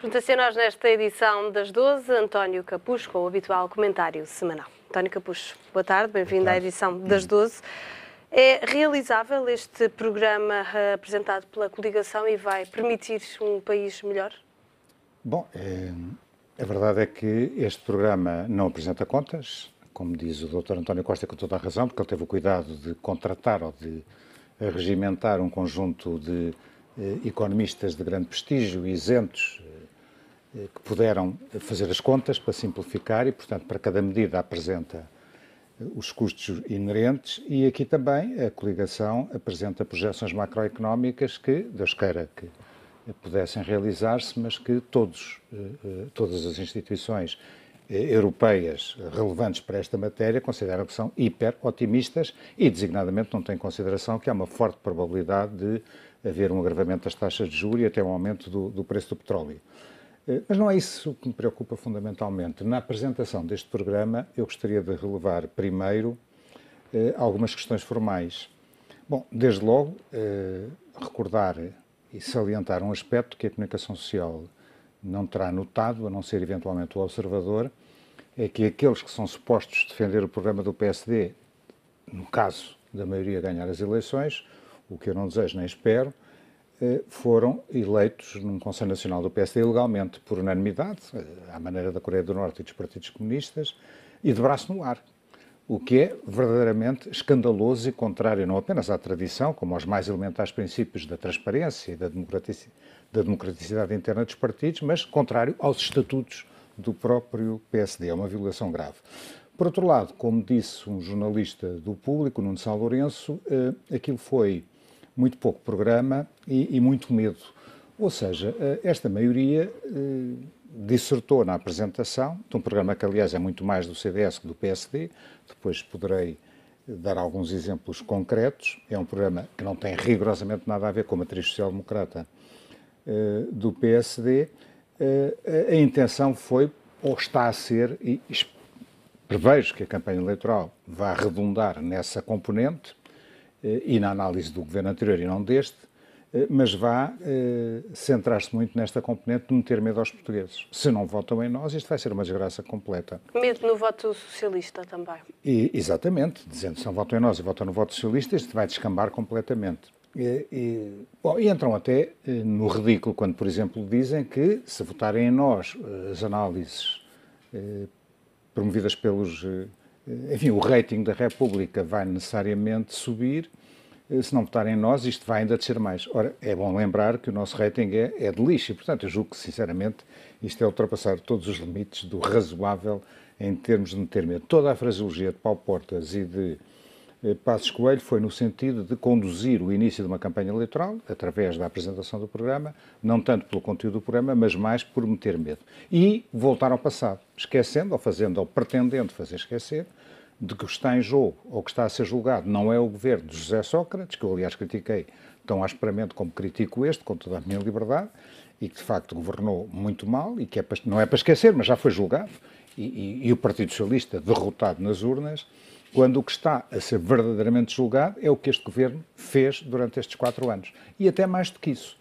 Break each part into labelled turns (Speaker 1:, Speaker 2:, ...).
Speaker 1: Junta-se a nós nesta edição das 12, António Capucho, com o habitual comentário semanal. António Capucho, boa tarde, bem-vindo à edição das 12. É realizável este programa apresentado pela coligação e vai permitir um país melhor?
Speaker 2: Bom, a verdade é que este programa não apresenta contas, como diz o Dr. António Costa, com toda a razão, porque ele teve o cuidado de contratar ou de regimentar um conjunto de economistas de grande prestígio, isentos, que puderam fazer as contas para simplificar e, portanto, para cada medida apresenta os custos inerentes e aqui também a coligação apresenta projeções macroeconómicas que, Deus queira que pudessem realizar-se, mas que todas as instituições europeias relevantes para esta matéria consideram que são hiper otimistas e, designadamente, não têm em consideração que há uma forte probabilidade de haver um agravamento das taxas de juros e até um aumento do preço do petróleo. Mas não é isso que me preocupa fundamentalmente. Na apresentação deste programa, eu gostaria de relevar primeiro algumas questões formais. Bom, desde logo, recordar e salientar um aspecto que a comunicação social não terá notado, a não ser eventualmente o observador, é que aqueles que são supostos defender o programa do PSD, no caso da maioria ganhar as eleições, o que eu não desejo nem espero, foram eleitos num Conselho Nacional do PSD ilegalmente, por unanimidade, à maneira da Coreia do Norte e dos partidos comunistas, e de braço no ar. O que é verdadeiramente escandaloso e contrário não apenas à tradição, como aos mais elementares princípios da transparência e da democraticidade interna dos partidos, mas contrário aos estatutos do próprio PSD. É uma violação grave. Por outro lado, como disse um jornalista do Público, Nuno Sá Lourenço, aquilo foi muito pouco programa e muito medo. Ou seja, esta maioria dissertou na apresentação de um programa que, aliás, é muito mais do CDS que do PSD. Depois poderei dar alguns exemplos concretos. É um programa que não tem rigorosamente nada a ver com a matriz social-democrata do PSD. A intenção foi, ou está a ser, e prevejo que a campanha eleitoral vá redundar nessa componente, e na análise do governo anterior e não deste, mas vá centrar-se muito nesta componente de meter medo aos portugueses. Se não votam em nós, isto vai ser uma desgraça completa.
Speaker 1: Medo no voto socialista também.
Speaker 2: Exatamente, dizendo que se não votam em nós e votam no voto socialista, isto vai descambar completamente. E entram até no ridículo quando, por exemplo, dizem que se votarem em nós as análises promovidas pelos... Enfim, o rating da República vai necessariamente subir. Se não votarem em nós, isto vai ainda descer mais. Ora, é bom lembrar que o nosso rating é de lixo e, portanto, eu julgo que, sinceramente, isto é ultrapassar todos os limites do razoável em termos de meter medo. Toda a fraseologia de Paulo Portas e de Passos Coelho foi no sentido de conduzir o início de uma campanha eleitoral, através da apresentação do programa, não tanto pelo conteúdo do programa, mas mais por meter medo. E voltar ao passado, esquecendo, ou fazendo, ou pretendendo fazer esquecer, de que o que está em jogo, ou que está a ser julgado, não é o governo de José Sócrates, que eu, aliás, critiquei tão asperamente como critico este, com toda a minha liberdade, e que, de facto, governou muito mal, e que não é para esquecer, mas já foi julgado, e o Partido Socialista derrotado nas urnas, quando o que está a ser verdadeiramente julgado é o que este governo fez durante estes 4 anos. E até mais do que isso.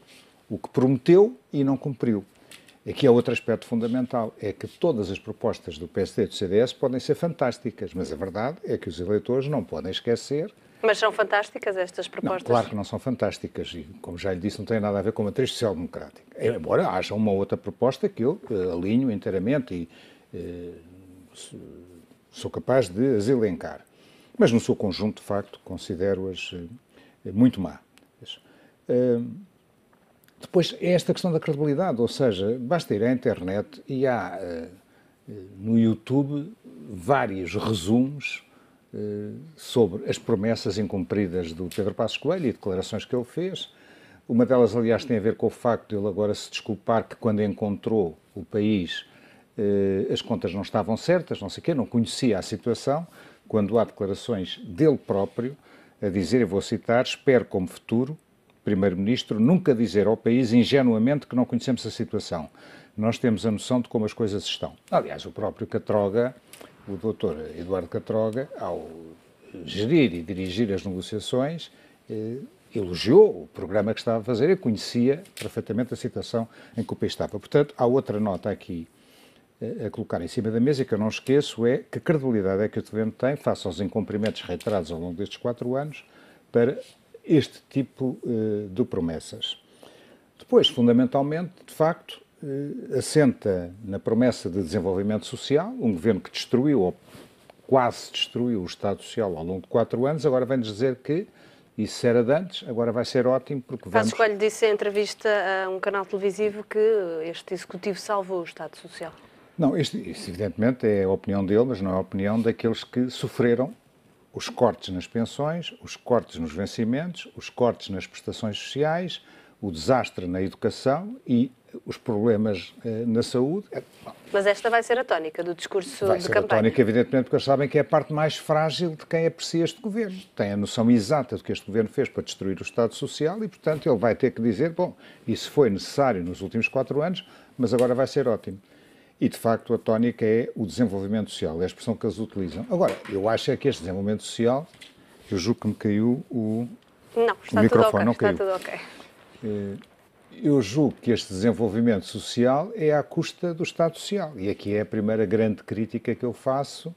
Speaker 2: O que prometeu e não cumpriu. Aqui é outro aspecto fundamental, é que todas as propostas do PSD e do CDS podem ser fantásticas, mas a verdade é que os eleitores não podem esquecer.
Speaker 1: Mas são fantásticas estas propostas?
Speaker 2: Não, claro que não são fantásticas e, como já lhe disse, não tem nada a ver com a matriz social-democrática. Embora haja uma outra proposta que eu alinho inteiramente e sou capaz de as elencar. Mas no seu conjunto, de facto, considero-as muito má. Depois é esta questão da credibilidade, ou seja, basta ir à internet e há no YouTube vários resumos sobre as promessas incumpridas do Pedro Passos Coelho e declarações que ele fez. Uma delas, aliás, tem a ver com o facto de ele agora se desculpar que quando encontrou o país as contas não estavam certas, não sei o quê, não conhecia a situação, quando há declarações dele próprio a dizer, eu vou citar, espero como futuro Primeiro-Ministro nunca dizer ao país ingenuamente que não conhecemos a situação. Nós temos a noção de como as coisas estão. Aliás, o próprio Catroga, o Dr. Eduardo Catroga, ao gerir e dirigir as negociações, elogiou o programa que estava a fazer e conhecia perfeitamente a situação em que o país estava. Portanto, há outra nota aqui a colocar em cima da mesa, que eu não esqueço, é que credibilidade é que o Governo tem, face aos incumprimentos reiterados ao longo destes 4 anos, para este tipo de promessas. Depois, fundamentalmente, de facto, assenta na promessa de desenvolvimento social, um Governo que destruiu, ou quase destruiu, o Estado Social ao longo de 4 anos, agora vem-nos dizer que isso era de antes, agora vai ser ótimo porque vamos...
Speaker 1: Passos Coelho disse em entrevista a um canal televisivo que este Executivo salvou o Estado Social.
Speaker 2: Não, isso evidentemente é a opinião dele, mas não é a opinião daqueles que sofreram os cortes nas pensões, os cortes nos vencimentos, os cortes nas prestações sociais, o desastre na educação e os problemas na saúde.
Speaker 1: Mas esta vai ser a tónica do discurso de campanha.
Speaker 2: Vai ser a tónica, evidentemente, porque eles sabem que é a parte mais frágil de quem aprecia este governo. Tem a noção exata do que este governo fez para destruir o Estado Social e, portanto, ele vai ter que dizer, bom, isso foi necessário nos últimos 4 anos, mas agora vai ser ótimo. E, de facto, a tónica é o desenvolvimento social, é a expressão que eles utilizam. Agora, eu acho é que este desenvolvimento social, eu julgo que me caiu o microfone, não caiu.
Speaker 1: Está tudo ok.
Speaker 2: Eu julgo que este desenvolvimento social é à custa do Estado Social. E aqui é a primeira grande crítica que eu faço,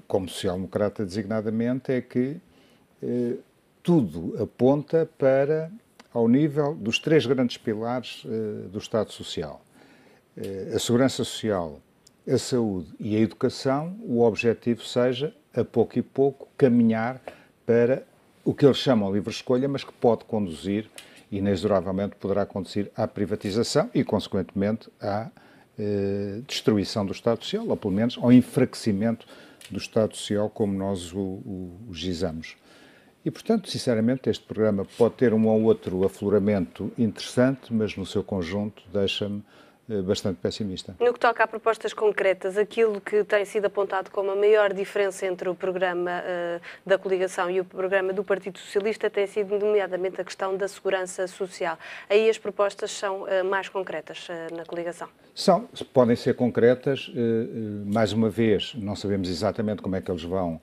Speaker 2: como social-democrata designadamente, é que tudo aponta para, ao nível dos 3 grandes pilares do Estado Social. A segurança social, a saúde e a educação, o objetivo seja, a pouco e pouco, caminhar para o que eles chamam livre escolha, mas que pode conduzir, inexoravelmente poderá conduzir à privatização e, consequentemente, à destruição do Estado Social, ou pelo menos ao enfraquecimento do Estado Social como nós o gizamos. E, portanto, sinceramente, este programa pode ter um ou outro afloramento interessante, mas no seu conjunto deixa-me bastante pessimista.
Speaker 1: No que toca a propostas concretas, aquilo que tem sido apontado como a maior diferença entre o programa da coligação e o programa do Partido Socialista tem sido, nomeadamente, a questão da segurança social. Aí as propostas são mais concretas na coligação?
Speaker 2: Podem ser concretas. Mais uma vez, não sabemos exatamente como é que eles vão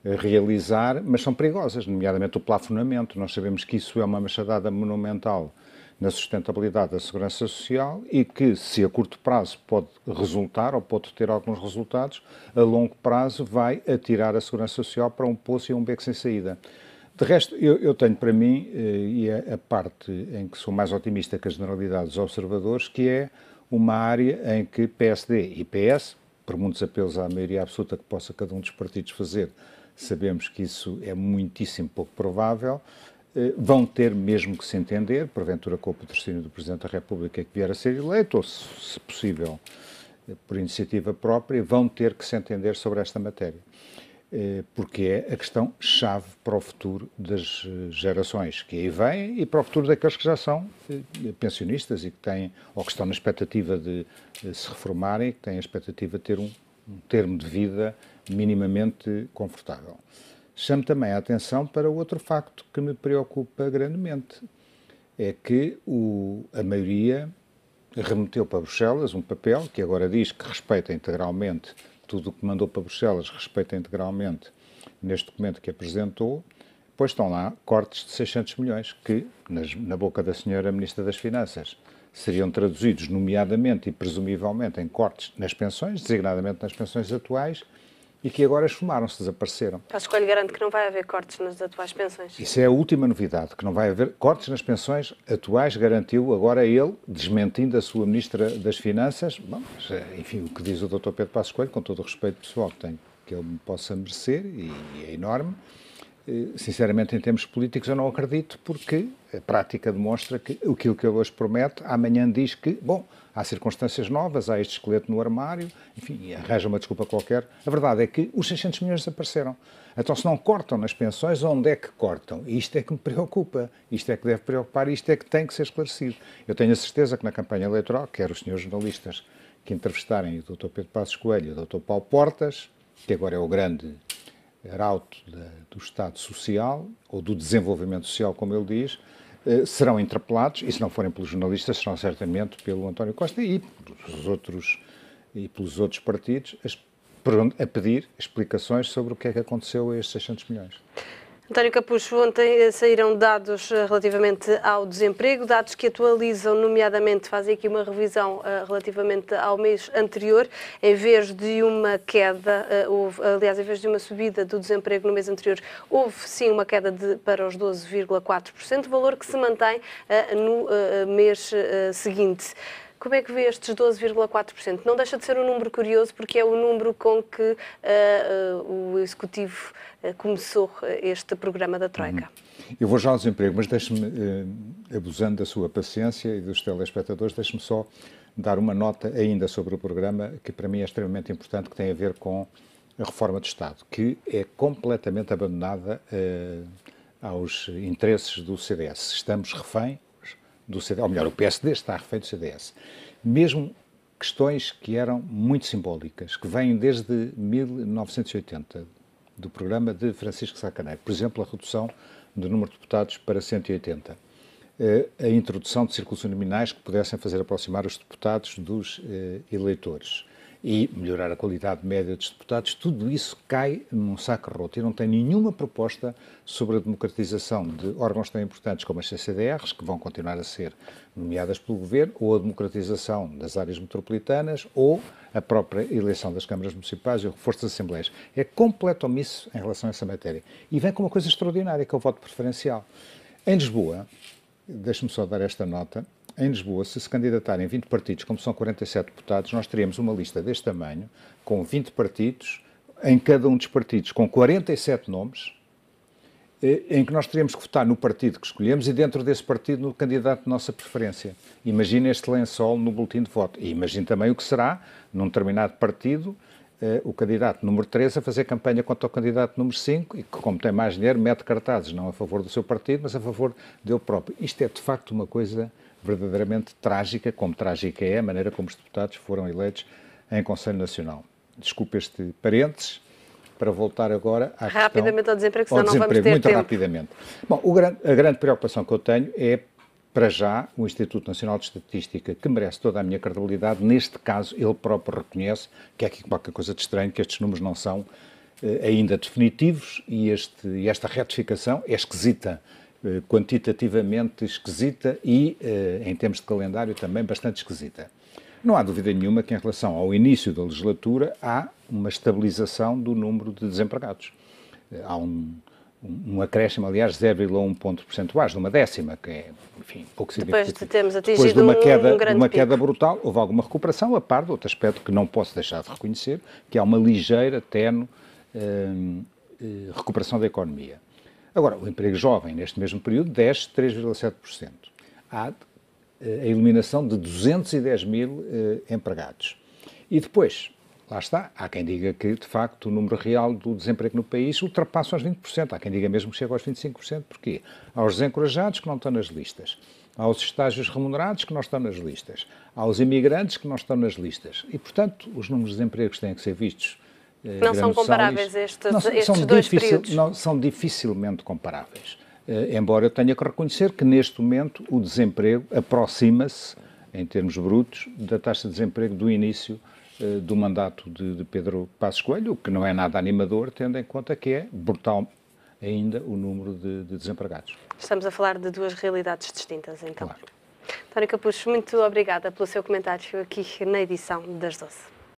Speaker 2: realizar, mas são perigosas, nomeadamente o plafonamento. Nós sabemos que isso é uma machadada monumental na sustentabilidade da segurança social e que, se a curto prazo pode resultar ou pode ter alguns resultados, a longo prazo vai atirar a segurança social para um poço e um beco sem saída. De resto, eu tenho para mim, e é a parte em que sou mais otimista que a generalidade dos observadores, que é uma área em que PSD e PS, por muitos apelos à maioria absoluta que possa cada um dos partidos fazer, sabemos que isso é muitíssimo pouco provável, vão ter mesmo que se entender, porventura com o patrocínio do Presidente da República que vier a ser eleito, ou se possível por iniciativa própria, vão ter que se entender sobre esta matéria, porque é a questão-chave para o futuro das gerações que aí vêm e para o futuro daqueles que já são pensionistas e que têm, ou que estão na expectativa de se reformarem, que têm a expectativa de ter um termo de vida minimamente confortável. Chamo também a atenção para outro facto que me preocupa grandemente. É que a maioria remeteu para Bruxelas um papel que agora diz que respeita integralmente tudo o que mandou para Bruxelas, respeita integralmente neste documento que apresentou, pois estão lá cortes de 600 milhões que, na boca da senhora Ministra das Finanças, seriam traduzidos nomeadamente e presumivelmente em cortes nas pensões, designadamente nas pensões atuais, e que agora esfumaram-se, desapareceram.
Speaker 1: Passos Coelho garante que não vai haver cortes nas atuais pensões.
Speaker 2: Isso é a última novidade, que não vai haver cortes nas pensões atuais, garantiu agora ele, desmentindo a sua Ministra das Finanças. Bom, enfim, o que diz o Dr. Pedro Passos Coelho, com todo o respeito pessoal que ele me possa merecer, e é enorme, sinceramente, em termos políticos, eu não acredito, porque a prática demonstra que aquilo que ele hoje promete, amanhã diz que, bom, há circunstâncias novas, há este esqueleto no armário, enfim, arranja uma desculpa qualquer. A verdade é que os 600 milhões desapareceram. Então, se não cortam nas pensões, onde é que cortam? E isto é que me preocupa, isto é que deve preocupar, isto é que tem que ser esclarecido. Eu tenho a certeza que na campanha eleitoral, quer os senhores jornalistas que entrevistarem o Dr. Pedro Passos Coelho e o Dr. Paulo Portas, que agora é o grande arauto do Estado Social, ou do desenvolvimento social, como ele diz, serão interpelados, e se não forem pelos jornalistas, serão certamente pelo António Costa e pelos outros partidos, a pedir explicações sobre o que é que aconteceu a estes 600 milhões.
Speaker 1: António Capucho, ontem saíram dados relativamente ao desemprego, dados que atualizam, nomeadamente, fazem aqui uma revisão relativamente ao mês anterior, em vez de uma queda, aliás, em vez de uma subida do desemprego no mês anterior, houve sim uma queda para os 12,4%, valor que se mantém no mês seguinte. Como é que vê estes 12,4%? Não deixa de ser um número curioso, porque é o número com que o Executivo começou este programa da Troika.
Speaker 2: Eu vou já ao desemprego, mas deixe-me, abusando da sua paciência e dos telespectadores, deixe-me só dar uma nota ainda sobre o programa, que para mim é extremamente importante, que tem a ver com a reforma do Estado, que é completamente abandonada aos interesses do CDS. Estamos refém do CDS, ou melhor, o PSD está refém do CDS. Mesmo questões que eram muito simbólicas, que vêm desde 1980, do programa de Francisco Sá Carneiro. Por exemplo, a redução do número de deputados para 180. A introdução de círculos uninominais que pudessem fazer aproximar os deputados dos eleitores e melhorar a qualidade média dos deputados, tudo isso cai num saco roto e não tem nenhuma proposta sobre a democratização de órgãos tão importantes como as CCDRs, que vão continuar a ser nomeadas pelo Governo, ou a democratização das áreas metropolitanas, ou a própria eleição das câmaras municipais e o reforço das assembleias. É completo omisso em relação a essa matéria. E vem com uma coisa extraordinária, que é o voto preferencial. Em Lisboa, deixe-me só dar esta nota, em Lisboa, se candidatarem 20 partidos, como são 47 deputados, nós teríamos uma lista deste tamanho, com 20 partidos, em cada um dos partidos com 47 nomes, em que nós teríamos que votar no partido que escolhemos e dentro desse partido no candidato de nossa preferência. Imagine este lençol no boletim de voto. E imagine também o que será, num determinado partido, o candidato número 3 a fazer campanha contra o candidato número 5 e que, como tem mais dinheiro, mete cartazes não a favor do seu partido, mas a favor dele próprio. Isto é, de facto, uma coisa verdadeiramente trágica, como trágica é a maneira como os deputados foram eleitos em Conselho Nacional. Desculpe este parênteses, para voltar agora à questão...
Speaker 1: Rapidamente ao desemprego, senão não vamos ter
Speaker 2: muito
Speaker 1: tempo.
Speaker 2: Rapidamente. Bom, a grande preocupação que eu tenho é, para já, o Instituto Nacional de Estatística, que merece toda a minha credibilidade. Neste caso, ele próprio reconhece que é aqui qualquer coisa de estranho, que estes números não são ainda definitivos e esta retificação é esquisita, quantitativamente esquisita e, em termos de calendário, também bastante esquisita. Não há dúvida nenhuma que, em relação ao início da legislatura, há uma estabilização do número de desempregados. Há um acréscimo, aliás, 0,1 ponto percentuais, de uma décima, que é, enfim, pouco significativo.
Speaker 1: Depois de termos atingido
Speaker 2: Depois de uma
Speaker 1: grande
Speaker 2: queda brutal, houve alguma recuperação, a par de outro aspecto que não posso deixar de reconhecer, que há uma ligeira, tenue recuperação da economia. Agora, o emprego jovem, neste mesmo período, desce 3,7%. Há a eliminação de 210 mil empregados. E depois, lá está, há quem diga que, de facto, o número real do desemprego no país ultrapassa os 20%. Há quem diga mesmo que chega aos 25%. Porquê? Há os desencorajados que não estão nas listas. Há os estágios remunerados que não estão nas listas. Há os imigrantes que não estão nas listas. E, portanto, os números de desempregos têm que ser vistos.
Speaker 1: Não são comparáveis estes dois períodos?
Speaker 2: Não, são dificilmente comparáveis. Embora eu tenha que reconhecer que, neste momento, o desemprego aproxima-se, em termos brutos, da taxa de desemprego do início do mandato de Pedro Passos Coelho, o que não é nada animador, tendo em conta que é brutal ainda o número de desempregados.
Speaker 1: Estamos a falar de duas realidades distintas, então.
Speaker 2: Claro.
Speaker 1: António Capucho, muito obrigada pelo seu comentário aqui na edição das 12.